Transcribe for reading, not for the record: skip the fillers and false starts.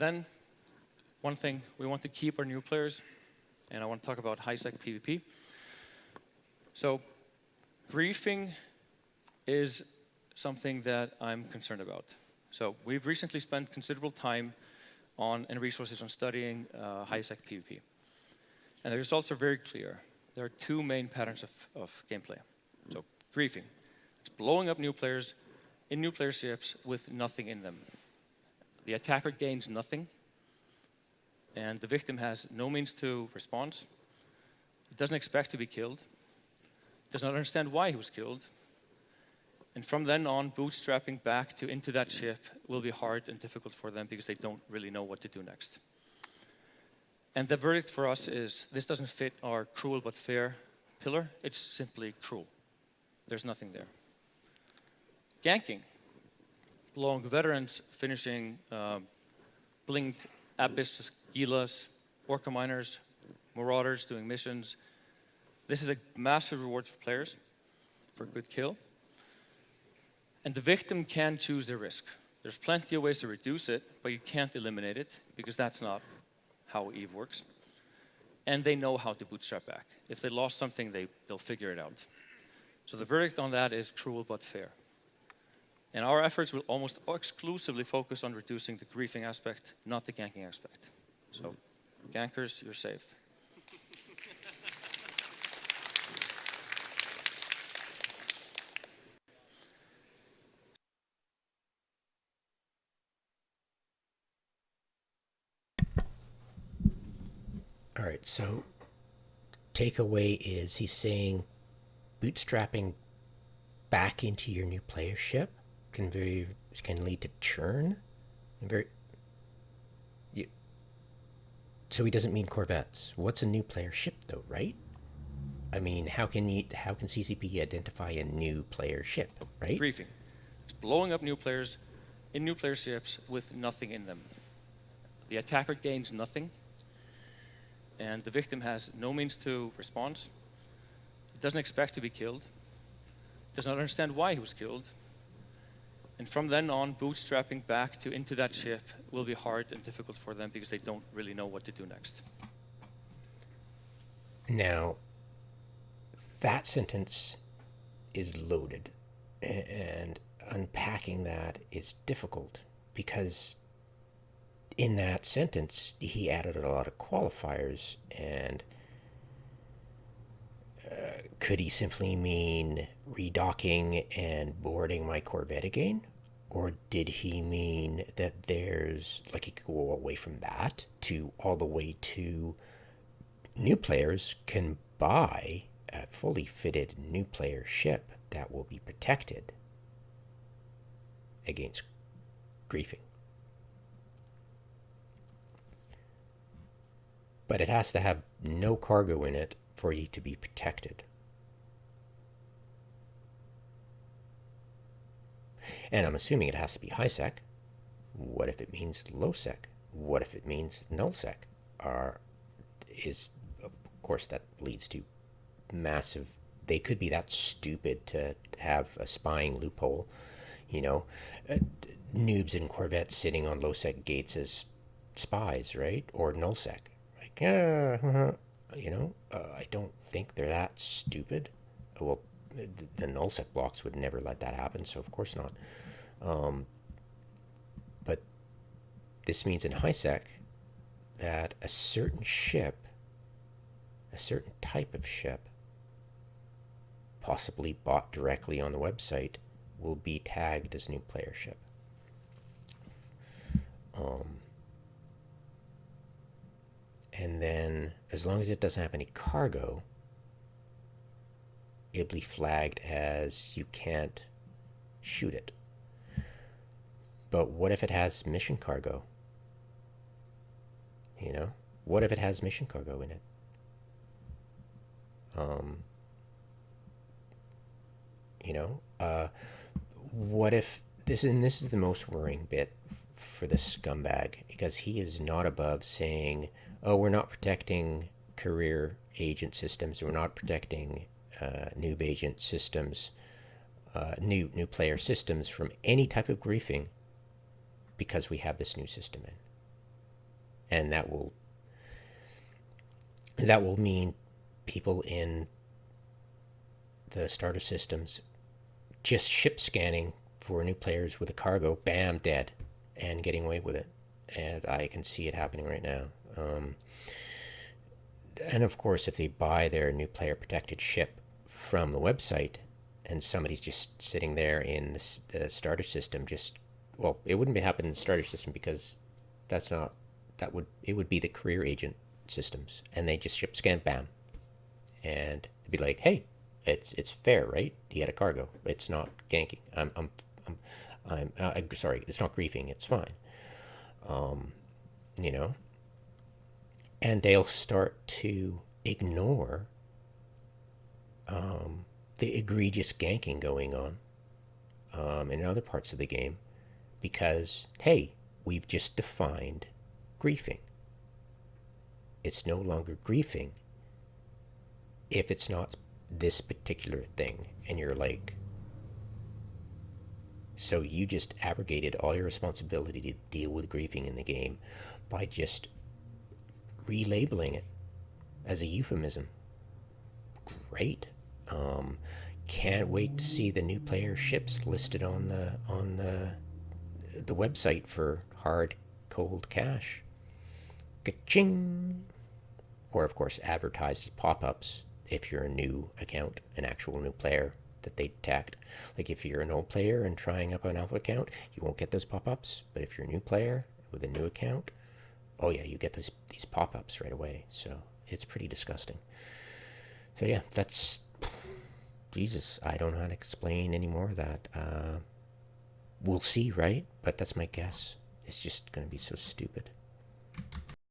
Then, one thing, we want to keep our new players, and I want to talk about high-sec PvP. So, griefing is something that I'm concerned about. So, we've recently spent considerable time and resources on studying high-sec PvP. And the results are very clear. There are two main patterns of gameplay. So, griefing. It's blowing up new players in new player ships with nothing in them. The attacker gains nothing, and the victim has no means to response. It doesn't expect to be killed, does not understand why he was killed, and from then on, bootstrapping back into that ship will be hard and difficult for them because they don't really know what to do next. And the verdict for us is this doesn't fit our cruel but fair pillar. It's simply cruel. There's nothing there. Ganking. Long veterans finishing blinged Abyss Gilas, Orca miners, Marauders doing missions. This is a massive reward for players for a good kill. And the victim can choose their risk. There's plenty of ways to reduce it, but you can't eliminate it because that's not how EVE works. And they know how to bootstrap back. If they lost something, they'll figure it out. So the verdict on that is cruel but fair. And our efforts will almost exclusively focus on reducing the griefing aspect, not the ganking aspect. So, gankers, you're safe. All right, so takeaway is he's saying bootstrapping back into your new player ship can lead to churn. So he doesn't mean corvettes. What's a new player ship though, right? I mean, how can CCP identify a new player ship, right? Griefing. It's blowing up new players in new player ships with nothing in them. The attacker gains nothing, and the victim has no means to response. It doesn't expect to be killed, does not understand why he was killed, and from then on, bootstrapping back into that ship will be hard and difficult for them because they don't really know what to do next. Now, that sentence is loaded, and unpacking that is difficult because in that sentence, he added a lot of qualifiers, and could he simply mean redocking and boarding my Corvette again? Or did he mean that there's, like, he could go away from that to all the way to new players can buy a fully fitted new player ship that will be protected against griefing? But it has to have no cargo in it for you to be protected. And I'm assuming it has to be high sec. What if it means low sec? What if it means null sec? Of course, that leads to massive. They could be that stupid to have a spying loophole. Noobs in Corvettes sitting on low sec gates as spies, right? Or null sec. I don't think they're that stupid. Well, the nullsec blocks would never let that happen, so of course not. But this means in highsec that a certain ship, a certain type of ship, possibly bought directly on the website, will be tagged as new player ship. And then, as long as it doesn't have any cargo, it'll be flagged as you can't shoot it. But what if it has mission cargo? What if it has mission cargo in it? What if this is the most worrying bit for the scumbag, because he is not above saying, oh, we're not protecting career agent systems, we're not protecting noob agent systems, new player systems from any type of griefing because we have this new system in. and that will mean people in the starter systems just ship scanning for new players with a cargo, bam, dead, and getting away with it. And I can see it happening right now. And of course, if they buy their new player protected ship from the website and somebody's just sitting there in the starter system, well, it wouldn't be happening in the starter system because it would be the career agent systems, and they just ship scan, bam, and it'd be like, hey, it's fair, right? He had a cargo. It's not ganking. I'm sorry. It's not griefing. It's fine. You know, and they'll start to ignore the egregious ganking going on in other parts of the game because, hey, we've just defined griefing. It's no longer griefing if it's not this particular thing. And you're like, so you just abrogated all your responsibility to deal with griefing in the game by just relabeling it as a euphemism. Great. Can't wait to see the new player ships listed on the website for hard, cold cash. Ka-ching! Or, of course, advertised as pop-ups if you're a new account, an actual new player that they detect. Like if you're an old player and trying up an alpha account, you won't get those pop-ups. But if you're a new player with a new account, oh yeah, you get these pop-ups right away. So it's pretty disgusting. So yeah, that's... Jesus, I don't know how to explain any more of that. We'll see, right? But that's my guess. It's just going to be so stupid.